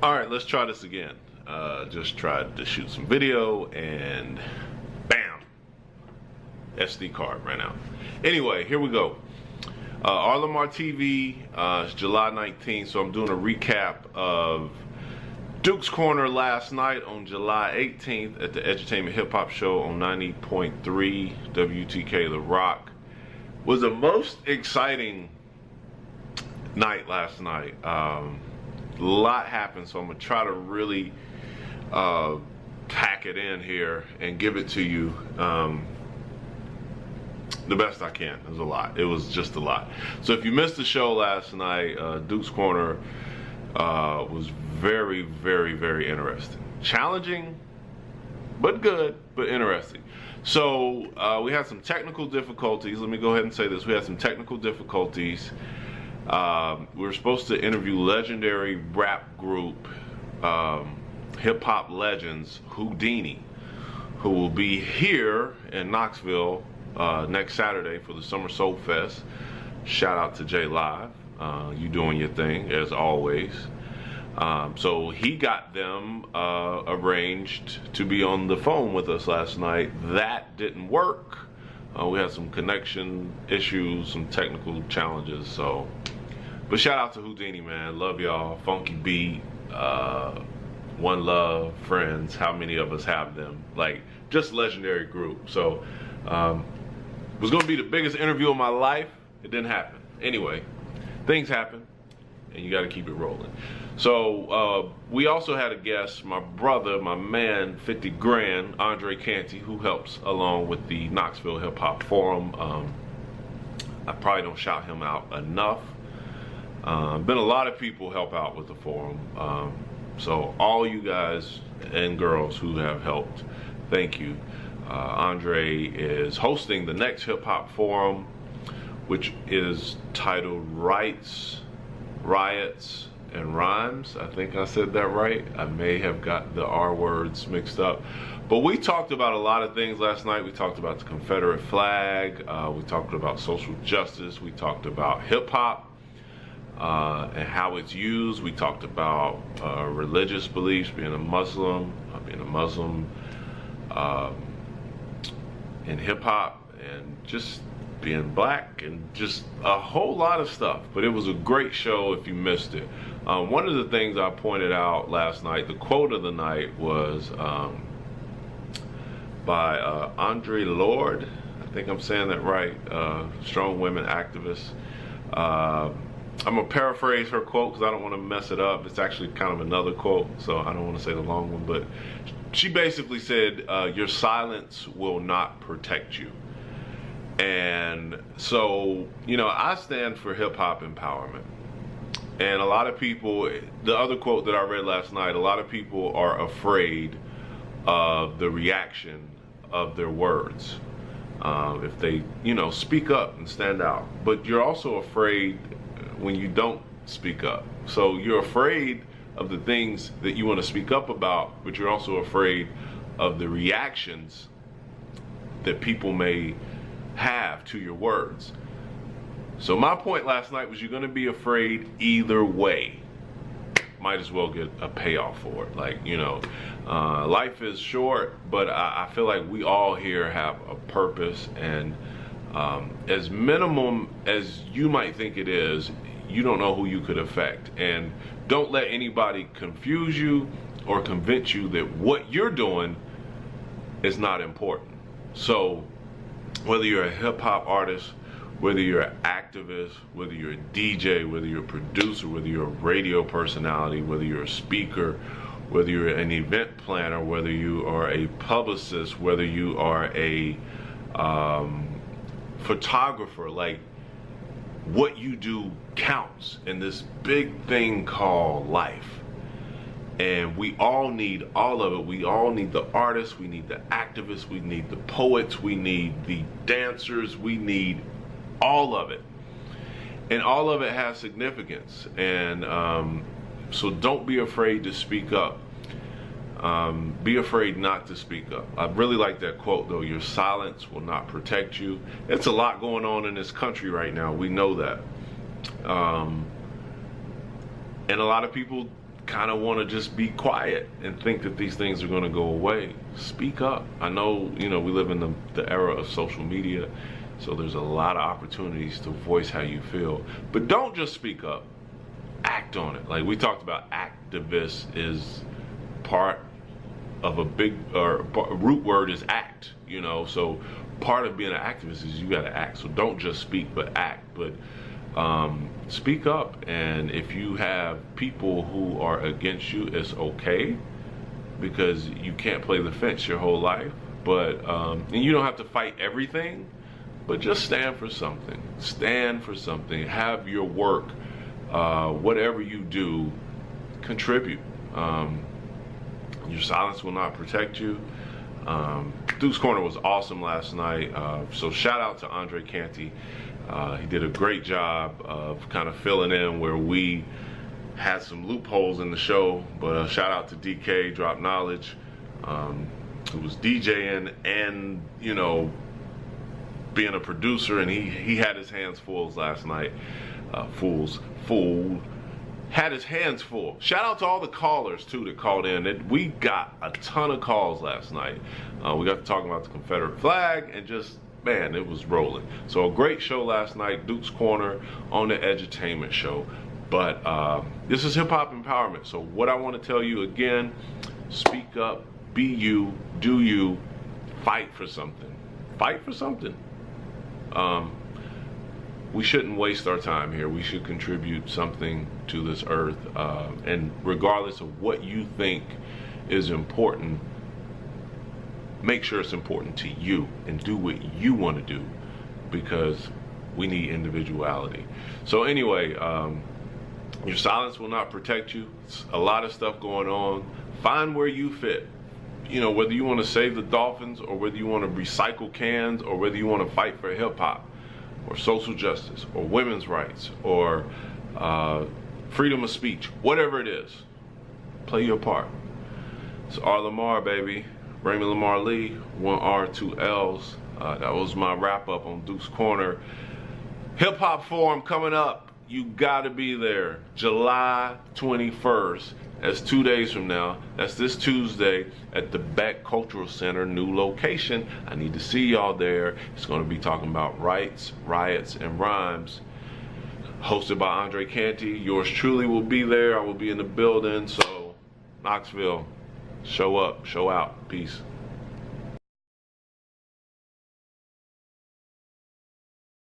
All right, let's try this again. Just tried to shoot some video and bam, SD card ran out. Anyway, here we go. Arlamar TV, it's July 19th, so I'm doing a recap of Duke's Corner last night on July 18th at the Edutainment Hip Hop Show on 90.3 WTK The Rock. Was the most exciting night last night. A lot happened, so I'm gonna try to really pack it in here and give it to you the best I can. It was a lot. It was just a lot. So if you missed the show last night, Duke's Corner was very, very, very interesting. Challenging, but good, but interesting. So we had some technical difficulties. Let me go ahead and say this. We had some technical difficulties. We were supposed to interview legendary rap group, hip-hop legends, Whodini, who will be here in Knoxville next Saturday for the Summer Soul Fest. Shout out to J Live. You doing your thing, as always. So he got them arranged to be on the phone with us last night. That didn't work. We had some connection issues, some technical challenges. So, but shout out to Whodini, man. Love y'all. Funky beat, One Love, Friends. How many of us have them? Like, just legendary group. So, it was gonna be the biggest interview of my life. It didn't happen. Anyway, things happen, and you got to keep it rolling. So we also had a guest, my brother, my man, 50 Grand, Andre Canty, who helps along with the Knoxville Hip Hop Forum. I probably don't shout him out enough. Been a lot of people help out with the forum. So all you guys and girls who have helped, thank you. Andre is hosting the next Hip Hop Forum, which is titled Rights, Riots, and Rhymes. I think I said that right. I may have got the R words mixed up. But we talked about a lot of things last night. We talked about the Confederate flag. We talked about social justice. We talked about hip hop and how it's used. We talked about religious beliefs, being a Muslim, in hip hop, and just being black, and just a whole lot of stuff. But it was a great show if you missed it. One of the things I pointed out last night, the quote of the night was by Andre Lorde. I think I'm saying that right. Strong women activist. I'm gonna paraphrase her quote because I don't want to mess it up. It's actually kind of another quote, so I don't want to say the long one, but she basically said, your silence will not protect you. And so, you know, I stand for hip-hop empowerment. And a lot of people, the other quote that I read last night, a lot of people are afraid of the reaction of their words. If they, you know, speak up and stand out. But you're also afraid when you don't speak up. So you're afraid of the things that you want to speak up about, but you're also afraid of the reactions that people may have to your words. So my point last night was, you're going to be afraid either way. Might as well get a payoff for it. Like, you know, life is short, but I feel like we all here have a purpose, and as minimum as you might think it is, you don't know who you could affect. And don't let anybody confuse you or convince you that what you're doing is not important. So whether you're a hip hop artist, whether you're an activist, whether you're a DJ, whether you're a producer, whether you're a radio personality, whether you're a speaker, whether you're an event planner, whether you are a publicist, whether you are a photographer, like, what you do counts in this big thing called life. And we all need all of it. We all need the artists, we need the activists, we need the poets, we need the dancers, we need all of it. And all of it has significance. And so don't be afraid to speak up. Be afraid not to speak up. I really like that quote, though. Your silence will not protect you. It's a lot going on in this country right now. We know that. And a lot of people kind of want to just be quiet and think that these things are going to go away, speak up. I know, we live in the era of social media, so there's a lot of opportunities to voice how you feel. But don't just speak up, act on it. Like we talked about, activist is part of a big, root word is act, so part of being an activist is you got to act. So don't just speak, but act. But speak up, and if you have people who are against you, it's okay, because you can't play the fence your whole life. But and you don't have to fight everything, but just stand for something. Stand for something. Have your work, whatever you do, contribute. Your silence will not protect you. Duke's Corner was awesome last night. So shout out to Andre Canty. He did a great job of kind of filling in where we had some loopholes in the show. But shout out to DK, Drop Knowledge, who was DJing and, being a producer. And he had his hands full last night. Had his hands full. Shout out to all the callers too that called in. We got a ton of calls last night. We got to talking about the Confederate flag and just, man, it was rolling. So a great show last night, Duke's Corner on the Edutainment Show. But this is hip hop empowerment. So what I want to tell you again, speak up, be you, do you, fight for something. Fight for something. We shouldn't waste our time here. We should contribute something to this earth. And regardless of what you think is important, make sure it's important to you and do what you want to do, because we need individuality. So anyway, your silence will not protect you. It's a lot of stuff going on. Find where you fit. Whether you want to save the dolphins, or whether you want to recycle cans, or whether you want to fight for hip hop, or social justice, or women's rights, or freedom of speech, whatever it is, play your part. It's R. Lamar, baby. Raymond Lamar Lee, 1 R, 2 L's. That was my wrap up on Duke's Corner. Hip Hop Forum coming up. You gotta be there. July 21st. That's 2 days from now. That's this Tuesday at the Beck Cultural Center, new location. I need to see y'all there. It's going to be talking about rights, riots, and rhymes. Hosted by Andre Canty. Yours truly will be there. I will be in the building. So, Knoxville, show up, show out. Peace.